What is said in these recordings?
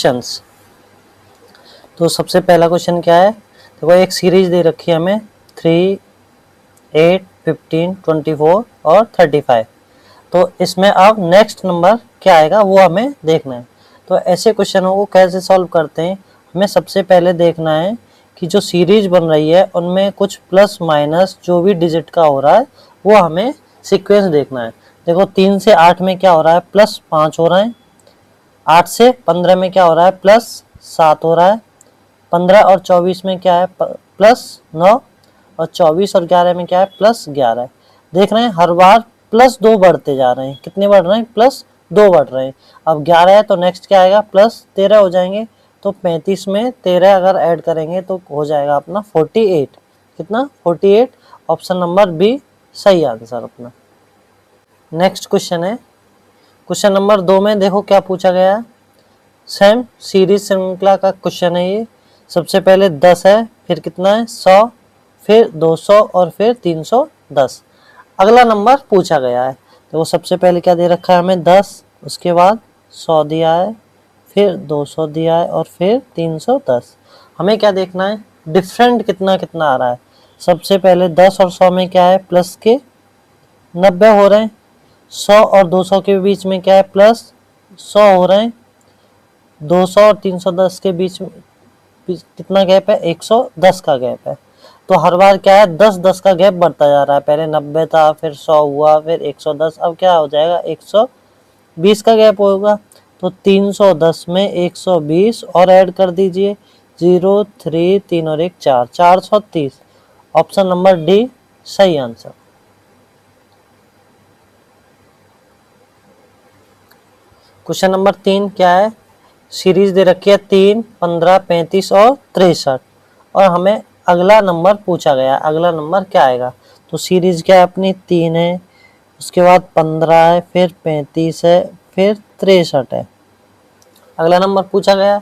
Questions. तो सबसे पहला क्वेश्चन क्या है, देखो एक सीरीज दे रखी है हमें 3, 8, 15, 24 और 35। तो इसमें अब नेक्स्ट नंबर क्या आएगा वो हमें देखना है। तो ऐसे क्वेश्चनों को कैसे सॉल्व करते हैं, हमें सबसे पहले देखना है कि जो सीरीज बन रही है उनमें कुछ प्लस माइनस जो भी डिजिट का हो रहा है वो हमें सीक्वेंस देखना है। देखो 3 से 8 में क्या हो रहा है, प्लस 5 हो रहा है। 8 से 15 में क्या हो रहा है, प्लस 7 हो रहा है। 15 और 24 में क्या है, प्लस 9। और 24 और 11 में क्या है, प्लस 11 है। देख रहे हैं हर बार प्लस 2 बढ़ते जा रहे हैं। कितने बढ़ रहे हैं, प्लस 2 बढ़ रहे हैं। अब 11 है तो नेक्स्ट क्या आएगा, प्लस 13 हो जाएंगे। तो 35 में 13 अगर ऐड करेंगे तो हो जाएगा अपना 48। कितना, 48। ऑप्शन नंबर बी सही आंसर अपना। नेक्स्ट क्वेश्चन है, क्वेश्चन नंबर 2 में देखो क्या पूछा गया है। सेम सीरीज श्रृंखला का क्वेश्चन है ये। सबसे पहले 10 है, फिर कितना है 100, फिर 200 और फिर 310। अगला नंबर पूछा गया है। तो वो सबसे पहले क्या दे रखा है हमें, 10, उसके बाद 100 दिया है, फिर 200 दिया है और फिर 310। हमें क्या देखना है, डिफरेंट कितना कितना आ रहा है। सबसे पहले 10 और 100 में क्या है, प्लस के 90 हो रहे हैं। 100 और 200 के बीच में क्या है, प्लस 100 हो रहे हैं। 200 और 310 के बीच में कितना गैप है, 110 का गैप है। तो हर बार क्या है, 10-10 का गैप बढ़ता जा रहा है। पहले 90 था, फिर 100 हुआ, फिर 110, अब क्या हो जाएगा, 120 का गैप होगा। तो 310 में 120 और ऐड कर दीजिए, 0, 3, 3 और 1 4, 430। ऑप्शन नंबर डी सही आंसर। क्वेश्चन नंबर 3 क्या है, सीरीज दे रखी है 3, 15, 35 और 63 और हमें अगला नंबर पूछा गया। अगला नंबर क्या आएगा, तो सीरीज क्या है अपनी 3 है, उसके बाद 15 है, फिर 35 है, फिर 63 है। अगला नंबर पूछा गया।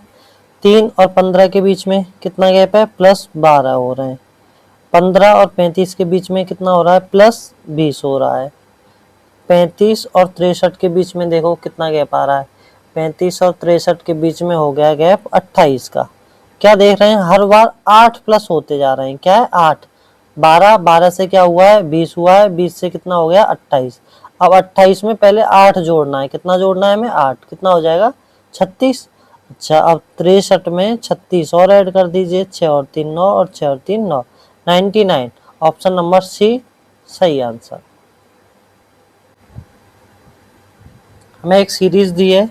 3 और 15 के बीच में कितना गैप है, प्लस 12 हो रहे हैं। 15 और 35 के बीच में कितना हो रहा है, प्लस 20 हो रहा है। 35 और 63 के बीच में देखो कितना गैप आ रहा है, 35 और 63 के बीच में हो गया गैप 28 का। क्या देख रहे हैं, हर बार 8 प्लस होते जा रहे हैं। क्या है, 8, 12, 12 से क्या हुआ है, 20 हुआ है, 20 से कितना हो गया, 28। अब 28 में पहले 8 जोड़ना है। कितना जोड़ना है हमें, 8, कितना हो जाएगा, 36। अच्छा, अब 63 में 36 और ऐड कर दीजिए, 6 और 3 9 और 6 और 3 9, 99। ऑप्शन नंबर सी सही आंसर। हमें एक सीरीज दी है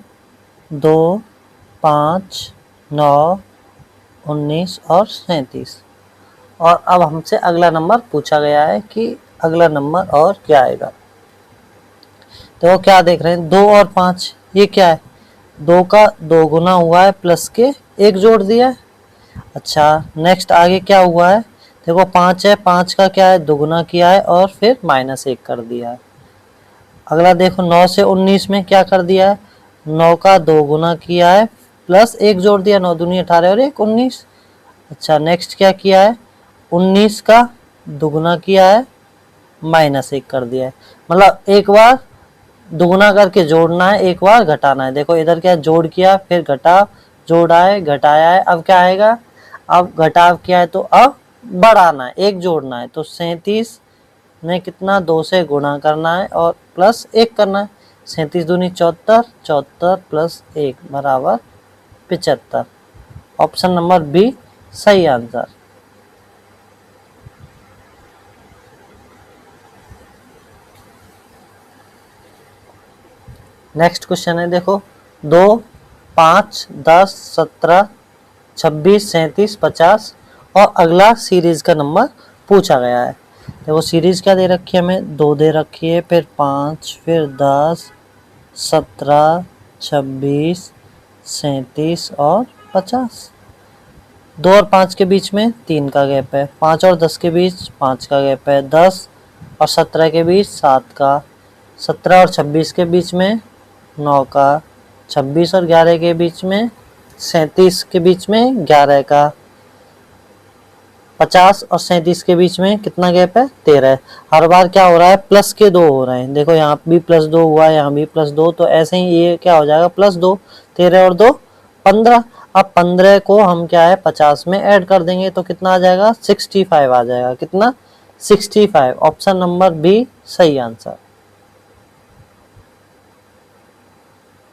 2, 5, 9, 19 और 37 और अब हमसे अगला नंबर पूछा गया है कि अगला नंबर और क्या आएगा। तो क्या देख रहे हैं, 2 और 5, ये क्या है, 2 का 2 गुना हुआ है, प्लस के 1 जोड़ दिया है। अच्छा, नेक्स्ट आगे क्या हुआ है, देखो 5 है, 5 का क्या है, दुगुना किया है और फिर -1 कर दिया है। अगला देखो 9 से 19 में क्या कर दिया है, 9 का 2 गुना किया है, प्लस 1 जोड़ दिया, 9 दूनी 18 और 1 19। अच्छा, नेक्स्ट क्या किया है, 19 का दुगुना किया है, -1 कर दिया है। मतलब एक बार दुगुना करके जोड़ना है, एक बार घटाना है। देखो इधर क्या जोड़ किया, फिर घटाव, जोड़ा है, घटाया है, अब क्या आएगा, अब घटाव किया है तो अब बढ़ाना है, एक जोड़ना है। तो 37 में कितना, 2 से गुणा करना है और प्लस 1 करना है। 37 दूनी 74, 74 प्लस 1 बराबर 75। ऑप्शन नंबर बी सही आंसर। नेक्स्ट क्वेश्चन है, देखो 2, 5, 10, 17, 26, 37, 50 और अगला सीरीज का नंबर पूछा गया है। देखो सीरीज क्या दे रखी है हमें, 2 दे रखी है, फिर 5, फिर 10, 17, 26, 37 और 50। 2 और 5 के बीच में 3 का गैप है, 5 और 10 के बीच 5 का गैप है, 10 और 17 के बीच 7 का, 17 और 26 के बीच में 9 का, 26 और 11 के बीच में 37 के बीच में 11 का, 50 और 37 के बीच में कितना गैप है, 13। हर बार क्या हो रहा है, प्लस के 2 हो रहे हैं। देखो यहाँ भी +2 हुआ, यहाँ भी +2, तो ऐसे ही ये क्या हो जाएगा, +2, 13 और 2 15। अब 15 को हम क्या है 50 में ऐड कर देंगे तो कितना आ जाएगा 65 आ जाएगा। कितना 65। ऑप्शन नंबर बी सही आंसर।